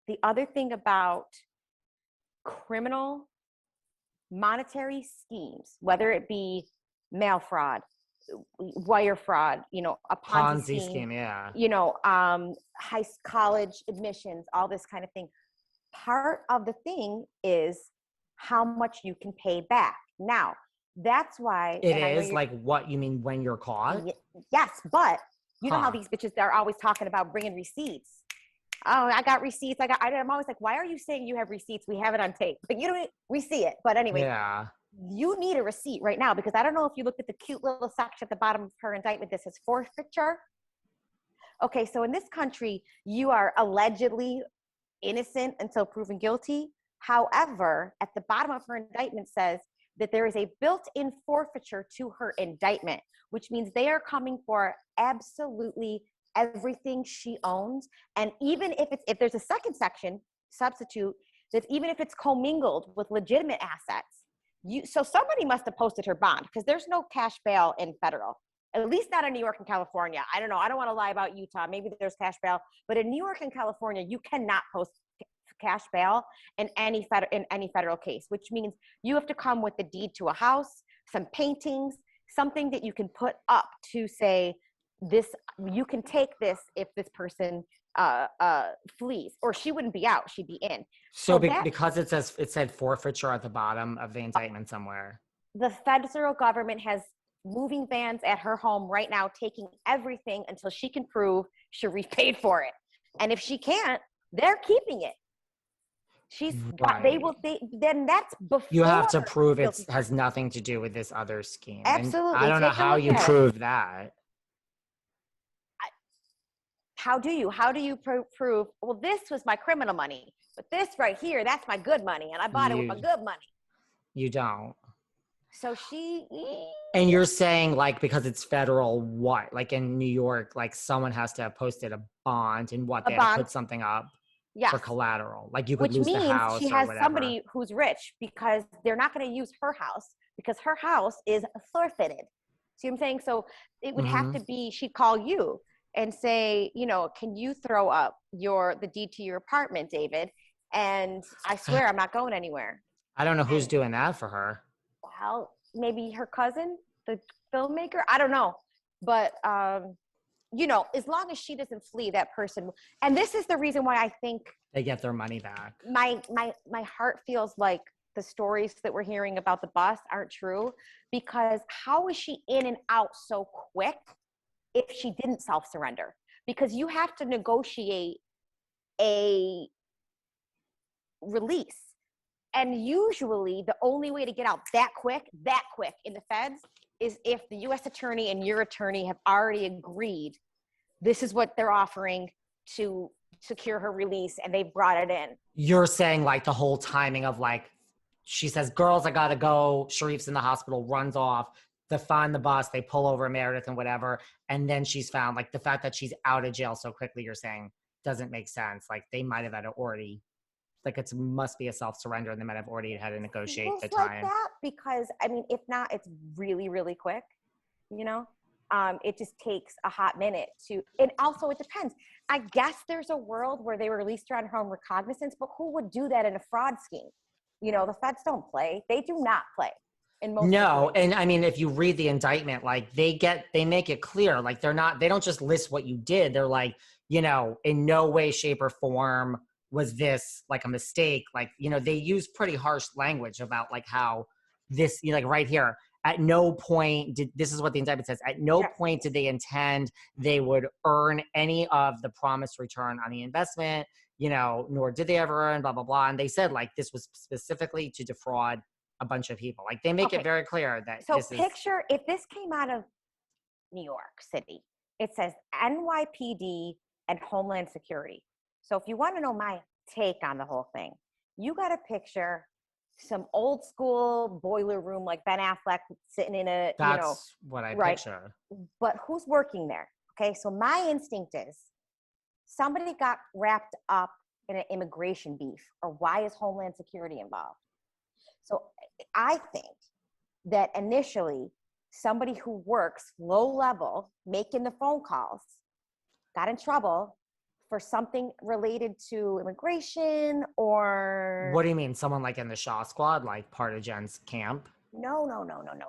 the other thing about criminal monetary schemes, whether it be mail fraud, wire fraud, you know, a Ponzi scheme, yeah. you know, college admissions, all this kind of thing. Part of the thing is how much you can pay back. Now, that's why it is like what you mean when you're caught. Yes, but you know how these bitches, they're always talking about bringing receipts. Oh, I got receipts. I'm always like, why are you saying you have receipts? We have it on tape, but you don't. We see it. But anyway, yeah, you need a receipt right now, because I don't know if you looked at the cute little section at the bottom of her indictment that says forfeiture. Okay, so in this country, you are allegedly innocent until proven guilty. However, at the bottom of her indictment says that there is a built-in forfeiture to her indictment, which means they are coming for absolutely everything she owns. And even if there's a second section substitute, that even if it's commingled with legitimate assets, so somebody must have posted her bond, because there's no cash bail in federal, at least not in New York and California. I don't know. I don't want to lie about Utah. Maybe there's cash bail, but in New York and California, you cannot post cash bail in any federal case, which means you have to come with the deed to a house, some paintings, something that you can put up to say this, you can take this if this person flees, or she wouldn't be out, she'd be in. So because it said forfeiture at the bottom of the indictment somewhere. The federal government has moving vans at her home right now, taking everything until she can prove she repaid for it. And if she can't, they're keeping it. Then that's before. You have to prove it has nothing to do with this other scheme. Absolutely. And I don't know how you prove that. How do you prove, well, this was my criminal money, but this right here, that's my good money, and I bought it with my good money. You don't. So and you're saying, like, because it's federal, what? Like in New York, like someone has to have posted a bond, and what? They have to put something up for collateral. Like you could lose the house, which means she has somebody who's rich, because they're not going to use her house, because her house is forfeited. See what I'm saying? So it would have to be, she'd call you and say, you know, can you throw up the deed to your apartment, David? And I swear I'm not going anywhere. I don't know who's doing that for her. Well, maybe her cousin, the filmmaker. I don't know. But, you know, as long as she doesn't flee, that person. And this is the reason why I think they get their money back. My heart feels like the stories that we're hearing about the bus aren't true, because how is she in and out so quick if she didn't self-surrender? Because you have to negotiate a release. And usually the only way to get out that quick in the feds is if the U.S. attorney and your attorney have already agreed this is what they're offering to secure her release, and they've brought it in. You're saying like the whole timing of, like, she says, girls, I gotta go. Sharif's in the hospital, runs off. They find the bus, they pull over Meredith and whatever, and then she's found. Like the fact that she's out of jail so quickly, you're saying, doesn't make sense. Like they might have had already, like it must be a self-surrender, and they might have already had to negotiate the time. Like that, because I mean, if not, it's really, really quick. You know, it just takes a hot minute to, and also it depends. I guess there's a world where they released her on her own recognizance, but who would do that in a fraud scheme? You know, the feds don't play. They do not play. No, and I mean, if you read the indictment, like they make it clear, like they don't just list what you did. They're like, you know, in no way, shape, or form was this like a mistake. Like, you know, they use pretty harsh language about like how this, you know, like right here, at no point this is what the indictment says, at no point did they intend they would earn any of the promised return on the investment, you know, nor did they ever earn, blah, blah, blah. And they said like this was specifically to defraud a bunch of people. Like they make it very clear that picture if this came out of New York City, it says NYPD and Homeland Security. So if you want to know my take on the whole thing, you got to picture some old school boiler room, like Ben Affleck sitting in a, that's what I picture. But who's working there? Okay. So my instinct is somebody got wrapped up in an immigration beef, or why is Homeland Security involved? So I think that initially somebody who works low level, making the phone calls, got in trouble, for something related to immigration or. What do you mean? Someone like in the Shaw Squad, like part of Jen's camp? No.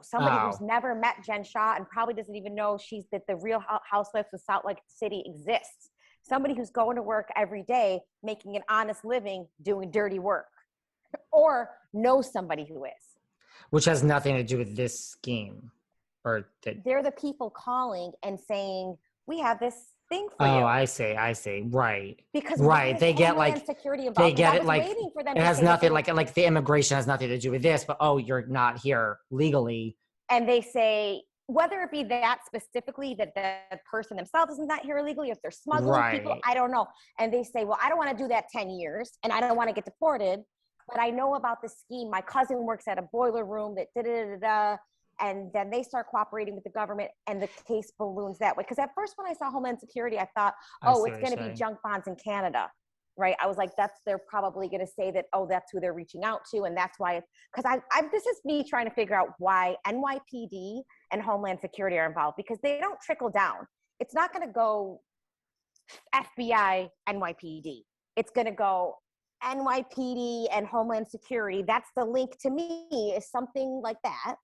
Somebody who's Oh. never met Jen Shah and probably doesn't even know that the Real Housewives of Salt Lake City exists. Somebody who's going to work every day, making an honest living, doing dirty work, or knows somebody who is. Which has nothing to do with this scheme. They're the people calling and saying, we have this thing for you. Oh, I see. Right. Because right. They get Homeland like Security involved? they get it like waiting for them it to has say nothing like the immigration has nothing to do with this, but oh, you're not here legally. And they say, whether it be that specifically that the person themselves is not here illegally, if they're smuggling people, I don't know. And they say, well, I don't want to do that 10 years and I don't want to get deported, but I know about the scheme. My cousin works at a boiler room that da-da-da-da-da. And then they start cooperating with the government and the case balloons that way. Because at first when I saw Homeland Security, I thought, oh, it's going to be junk bonds in Canada, right? I was like, they're probably going to say that, oh, that's who they're reaching out to. And that's why, because this is me trying to figure out why NYPD and Homeland Security are involved, because they don't trickle down. It's not going to go FBI, NYPD. It's going to go NYPD and Homeland Security. That's the link to me, is something like that.